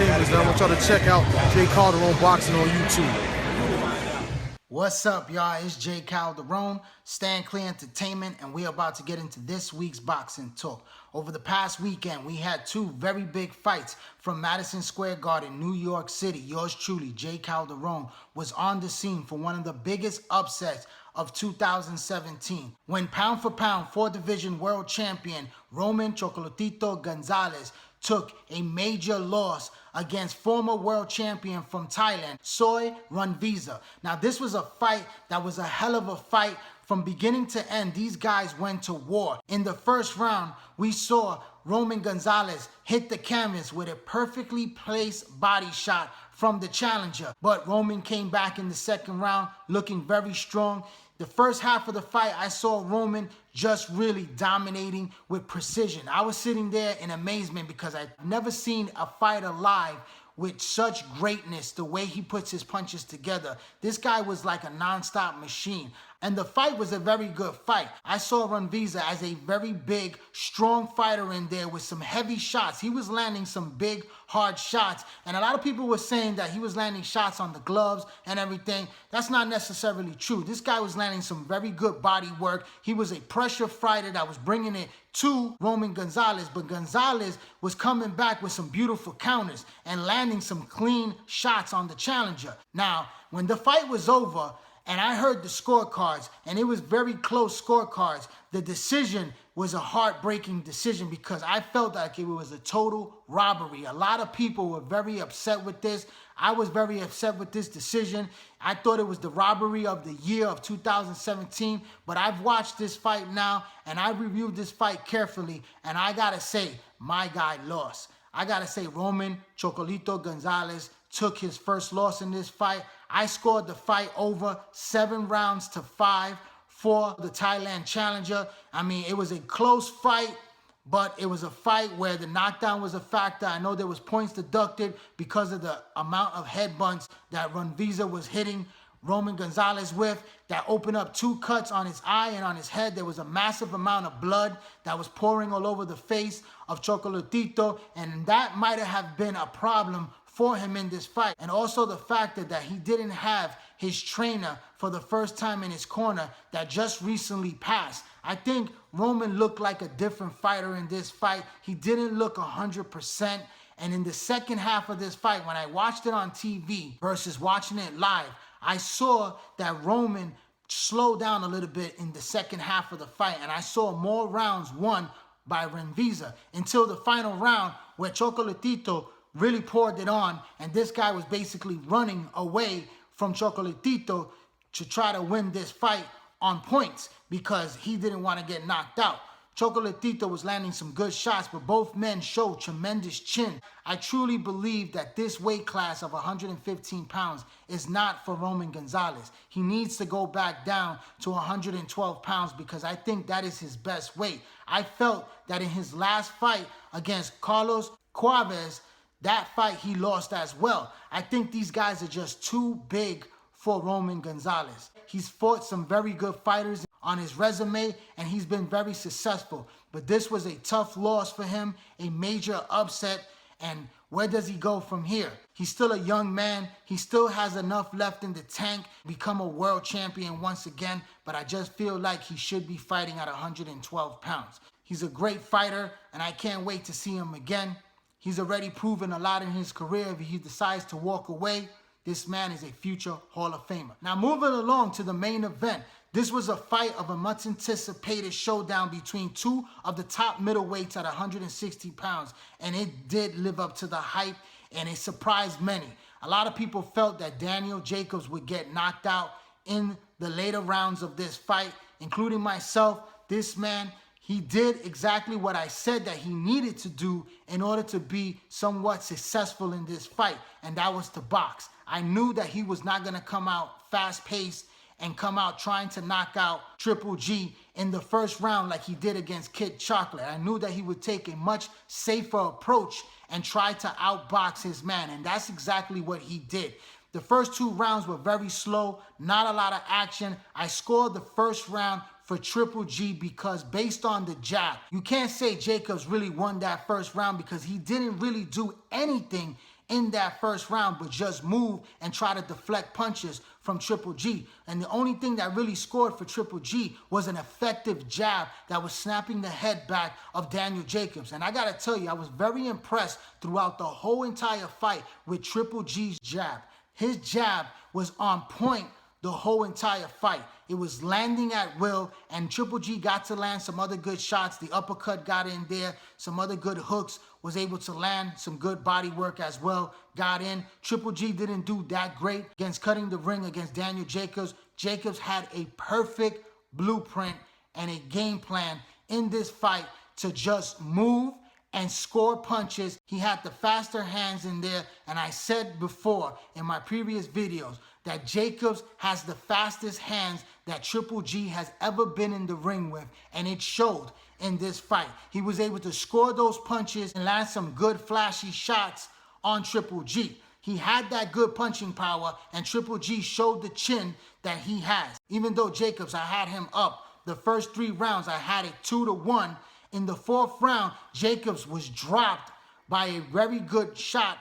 Chambers, and I want y'all to check out Jay Calderon Boxing on YouTube. What's up, y'all? It's Jay Calderon, Stand Clear Entertainment, and we're about to get into this week's boxing talk. Over the past weekend, we had two very big fights from Madison Square Garden, New York City. Yours truly, Jay Calderon, was on the scene for one of the biggest upsets of 2017, when pound for pound, 4-division world champion Roman Chocolatito Gonzalez took a major loss against former world champion from Thailand, Rungvisai. Now, this was a fight that was a hell of a fight. From beginning to end, these guys went to war. In the first round, we saw Roman Gonzalez hit the canvas with a perfectly placed body shot from the challenger. But Roman came back in the second round looking very strong. The first half of the fight, I saw Roman just really dominating with precision. I was sitting there in amazement because I've never seen a fighter live with such greatness, the way he puts his punches together. This guy was like a non-stop machine. And the fight was a very good fight. I saw Rungvisai as a very big, strong fighter in there with some heavy shots. He was landing some big, hard shots. And a lot of people were saying that he was landing shots on the gloves and everything. That's not necessarily true. This guy was landing some very good body work. He was a pressure fighter that was bringing it to Roman Gonzalez. But Gonzalez was coming back with some beautiful counters and landing some clean shots on the challenger. Now, when the fight was over, and I heard the scorecards, and it was very close scorecards, the decision was a heartbreaking decision because I felt like it was a total robbery. A lot of people were very upset with this. I was very upset with this decision. I thought it was the robbery of the year of 2017, but I've watched this fight now, and I reviewed this fight carefully, and I gotta say, my guy lost. I gotta say, Roman Chocolatito Gonzalez took his first loss in this fight. I scored the fight over 7 rounds to 5 for the Thailand challenger. I mean, it was a close fight, but it was a fight where the knockdown was a factor. I know there was points deducted because of the amount of headbutts that Rungvisai was hitting Roman Gonzalez with that opened up 2 cuts on his eye and on his head. There was a massive amount of blood that was pouring all over the face of Chocolatito, and that might have been a problem for him in this fight. And also the fact that he didn't have his trainer for the first time in his corner that just recently passed. I think Roman looked like a different fighter in this fight. He didn't look 100%. And in the second half of this fight, when I watched it on TV versus watching it live, I saw that Roman slowed down a little bit in the second half of the fight. And I saw more rounds won by Rungvisai until the final round where Chocolatito really poured it on, and this guy was basically running away from Chocolatito to try to win this fight on points because he didn't want to get knocked out. Chocolatito was landing some good shots, but both men showed tremendous chin. I truly believe that this weight class of 115 pounds is not for Roman Gonzalez. He needs to go back down to 112 pounds because I think that is his best weight. I felt that in his last fight against Carlos Cuevas, that fight he lost as well. I think these guys are just too big for Roman Gonzalez. He's fought some very good fighters on his resume, and he's been very successful. But this was a tough loss for him, a major upset, and where does he go from here? He's still a young man. He still has enough left in the tank to become a world champion once again, but I just feel like he should be fighting at 112 pounds. He's a great fighter, and I can't wait to see him again. He's already proven a lot in his career. If he decides to walk away, this man is a future Hall of Famer. Now, moving along to the main event. This was a fight of a much anticipated showdown between 2 of the top middleweights at 160 pounds. And it did live up to the hype, and it surprised many. A lot of people felt that Daniel Jacobs would get knocked out in the later rounds of this fight, including myself. This man, he did exactly what I said that he needed to do in order to be somewhat successful in this fight, and that was to box. I knew that he was not going to come out fast-paced and come out trying to knock out Triple G in the first round like he did against Kid Chocolate. I knew that he would take a much safer approach and try to outbox his man, and that's exactly what he did. The first 2 rounds were very slow, not a lot of action. I scored the first round for Triple G because based on the jab, you can't say Jacobs really won that first round because he didn't really do anything in that first round, but just move and try to deflect punches from Triple G. And the only thing that really scored for Triple G was an effective jab that was snapping the head back of Daniel Jacobs. And I gotta tell you, I was very impressed throughout the whole entire fight with Triple G's jab. His jab was on point the whole entire fight. It was landing at will, and Triple G got to land some other good shots. The uppercut got in there, some other good hooks, was able to land some good body work as well, got in. Triple G didn't do that great against cutting the ring against Daniel Jacobs. Jacobs had a perfect blueprint and a game plan in this fight to just move and score punches. He had the faster hands in there, and I said before in my previous videos that Jacobs has the fastest hands that Triple G has ever been in the ring with, and it showed in this fight. He was able to score those punches and land some good flashy shots on Triple G. He had that good punching power, and Triple G showed the chin that he has. Even though Jacobs, I had him up the first 3 rounds, I had it 2-1. In the 4th round, Jacobs was dropped by a very good shot.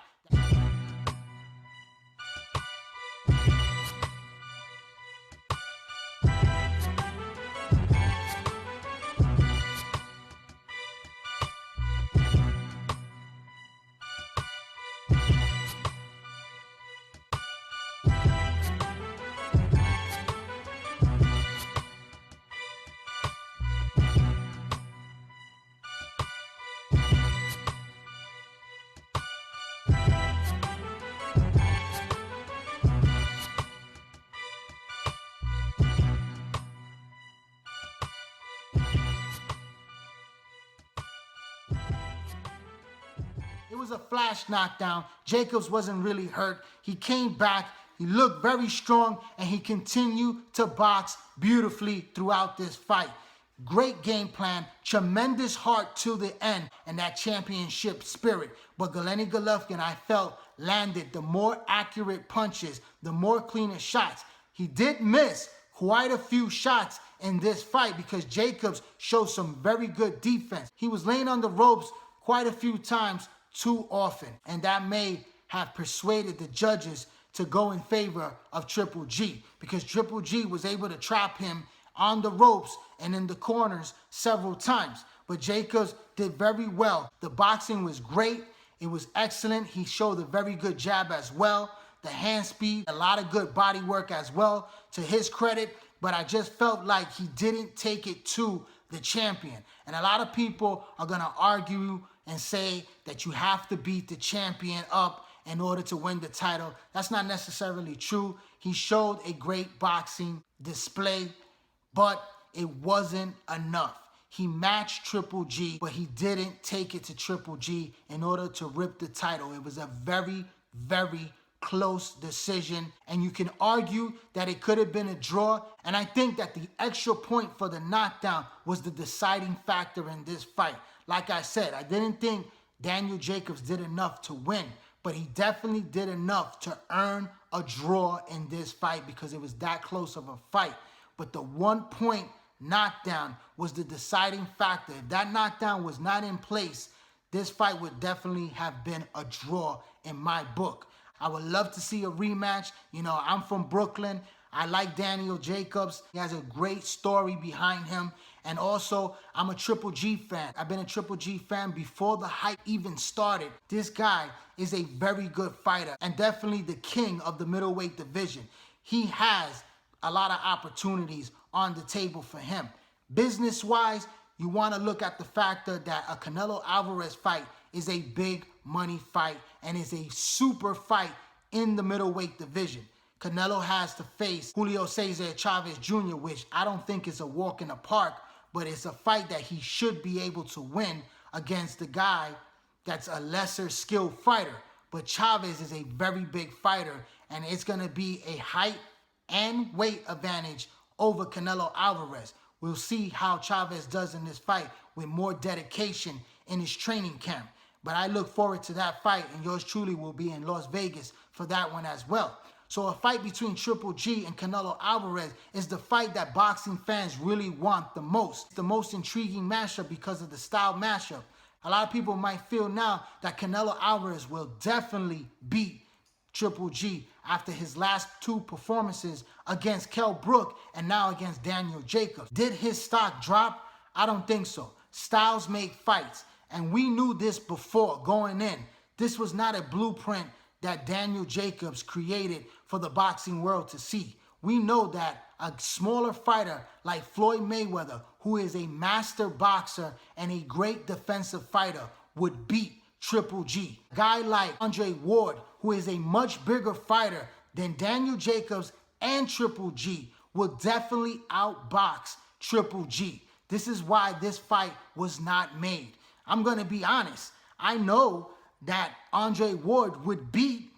It was a flash knockdown. Jacobs wasn't really hurt. He came back, he looked very strong, and he continued to box beautifully throughout this fight. Great game plan, tremendous heart to the end, and that championship spirit. But Gennady Golovkin, I felt, landed the more accurate punches, the more cleaner shots. He did miss quite a few shots in this fight because Jacobs showed some very good defense. He was laying on the ropes quite a few times too often, and that may have persuaded the judges to go in favor of Triple G because Triple G was able to trap him on the ropes and in the corners several times. But Jacobs did very well. The boxing was great. It was excellent. He showed a very good jab as well. The hand speed, a lot of good body work as well, to his credit. But I just felt like he didn't take it to the champion. And a lot of people are going to argue and say that you have to beat the champion up in order to win the title. That's not necessarily true. He showed a great boxing display, but it wasn't enough. He matched Triple G, but he didn't take it to Triple G in order to rip the title. It was a very, very close decision, and you can argue that it could have been a draw, and I think that the extra point for the knockdown was the deciding factor in this fight. Like I said, I didn't think Daniel Jacobs did enough to win, but he definitely did enough to earn a draw in this fight because it was that close of a fight. But the 1-point knockdown was the deciding factor. If that knockdown was not in place, this fight would definitely have been a draw in my book. I would love to see a rematch. You know, I'm from Brooklyn. I like Daniel Jacobs. He has a great story behind him. And also, I'm a Triple G fan. I've been a Triple G fan before the hype even started. This guy is a very good fighter and definitely the king of the middleweight division. He has a lot of opportunities on the table for him. Business-wise, you want to look at the factor that a Canelo Alvarez fight is a big money fight and is a super fight in the middleweight division. Canelo has to face Julio Cesar Chavez Jr., which I don't think is a walk in the park, but it's a fight that he should be able to win against the guy that's a lesser skilled fighter. But Chavez is a very big fighter, and it's going to be a height and weight advantage over Canelo Alvarez. We'll see how Chavez does in this fight with more dedication in his training camp. But I look forward to that fight, and yours truly will be in Las Vegas for that one as well. So a fight between Triple G and Canelo Alvarez is the fight that boxing fans really want the most. The most intriguing matchup because of the style matchup. A lot of people might feel now that Canelo Alvarez will definitely beat Triple G after his last two performances against Kell Brook and now against Daniel Jacobs. Did his stock drop? I don't think so. Styles make fights, and we knew this before going in. This was not a blueprint that Daniel Jacobs created for the boxing world to see. We know that a smaller fighter like Floyd Mayweather, who is a master boxer and a great defensive fighter, would beat Triple G. A guy like Andre Ward, who is a much bigger fighter than Daniel Jacobs and Triple G, will definitely outbox Triple G. This is why this fight was not made. I'm going to be honest. I know that Andre Ward would beat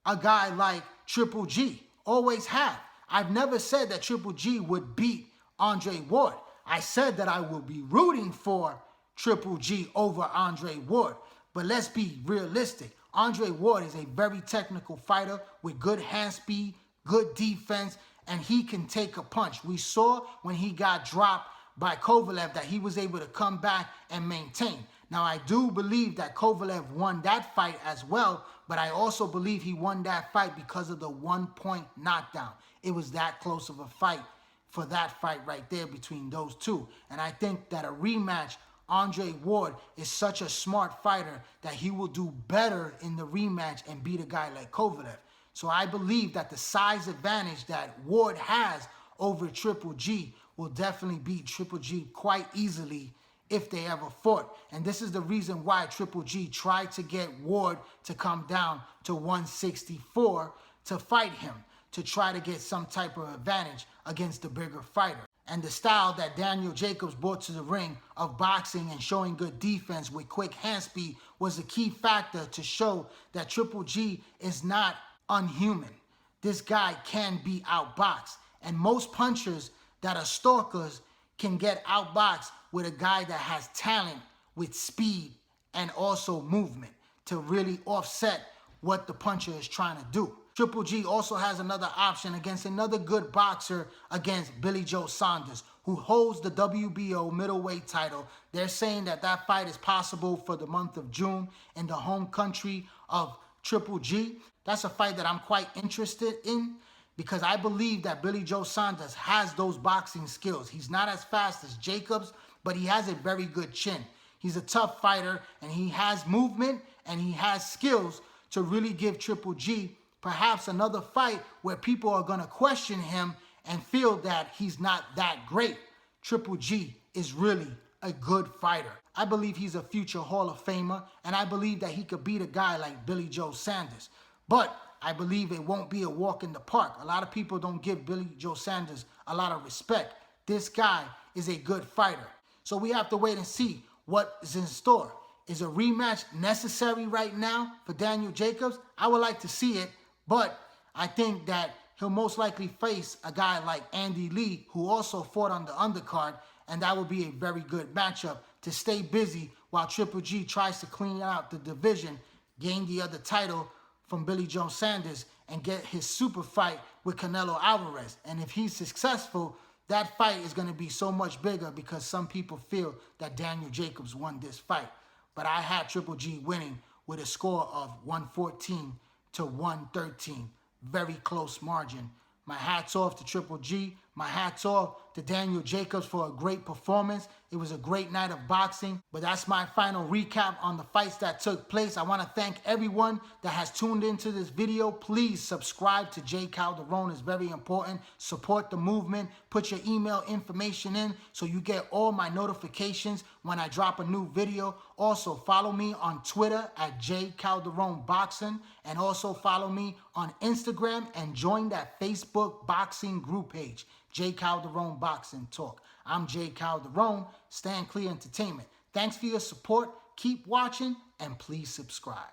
a guy like Triple G. Always have. I've never said that Triple G would beat Andre Ward. I said that I will be rooting for Triple G over Andre Ward. But let's be realistic. Andre Ward is a very technical fighter with good hand speed, good defense, and he can take a punch. We saw when he got dropped by Kovalev that he was able to come back and maintain. Now, I do believe that Kovalev won that fight as well, but I also believe he won that fight because of the 1-point knockdown. It was that close of a fight for that fight right there between those two. And I think that a rematch, Andre Ward is such a smart fighter that he will do better in the rematch and beat a guy like Kovalev. So I believe that the size advantage that Ward has over Triple G will definitely beat Triple G quite easily if they ever fought. And this is the reason why Triple G tried to get Ward to come down to 164 to fight him, to try to get some type of advantage against the bigger fighter. And the style that Daniel Jacobs brought to the ring of boxing and showing good defense with quick hand speed was a key factor to show that Triple G is not unhuman. This guy can be outboxed. And most punchers that are stalkers can get outboxed with a guy that has talent with speed and also movement to really offset what the puncher is trying to do. Triple G also has another option against another good boxer, against Billy Joe Saunders, who holds the WBO middleweight title. They're saying that that fight is possible for the month of June in the home country of Triple G. That's a fight that I'm quite interested in because I believe that Billy Joe Saunders has those boxing skills. He's not as fast as Jacobs, but he has a very good chin. He's a tough fighter, and he has movement, and he has skills to really give Triple G perhaps another fight where people are going to question him and feel that he's not that great. Triple G is really a good fighter. I believe he's a future Hall of Famer, and I believe that he could beat a guy like Billy Joe Saunders. But I believe it won't be a walk in the park. A lot of people don't give Billy Joe Saunders a lot of respect. This guy is a good fighter. So we have to wait and see what is in store. Is a rematch necessary right now for Daniel Jacobs? I would like to see it, but I think that he'll most likely face a guy like Andy Lee, who also fought on the undercard, and that will be a very good matchup to stay busy while Triple G tries to clean out the division, gain the other title from Billy Joe Saunders, and get his super fight with Canelo Alvarez. And if he's successful, that fight is going to be so much bigger because some people feel that Daniel Jacobs won this fight. But I had Triple G winning with a score of 114 to 113. Very close margin. My hat's off to Triple G. My hat's off to Daniel Jacobs for a great performance. It was a great night of boxing. But that's my final recap on the fights that took place. I want to thank everyone that has tuned into this video. Please subscribe to J. Calderon. It's very important. Support the movement. Put your email information in so you get all my notifications when I drop a new video. Also, follow me on Twitter at J. Calderon Boxing. And also follow me on Instagram and join that Facebook boxing group page, J. Calderon Boxing Talk. I'm J. Calderon, Stand Clear Entertainment. Thanks for your support. Keep watching and please subscribe.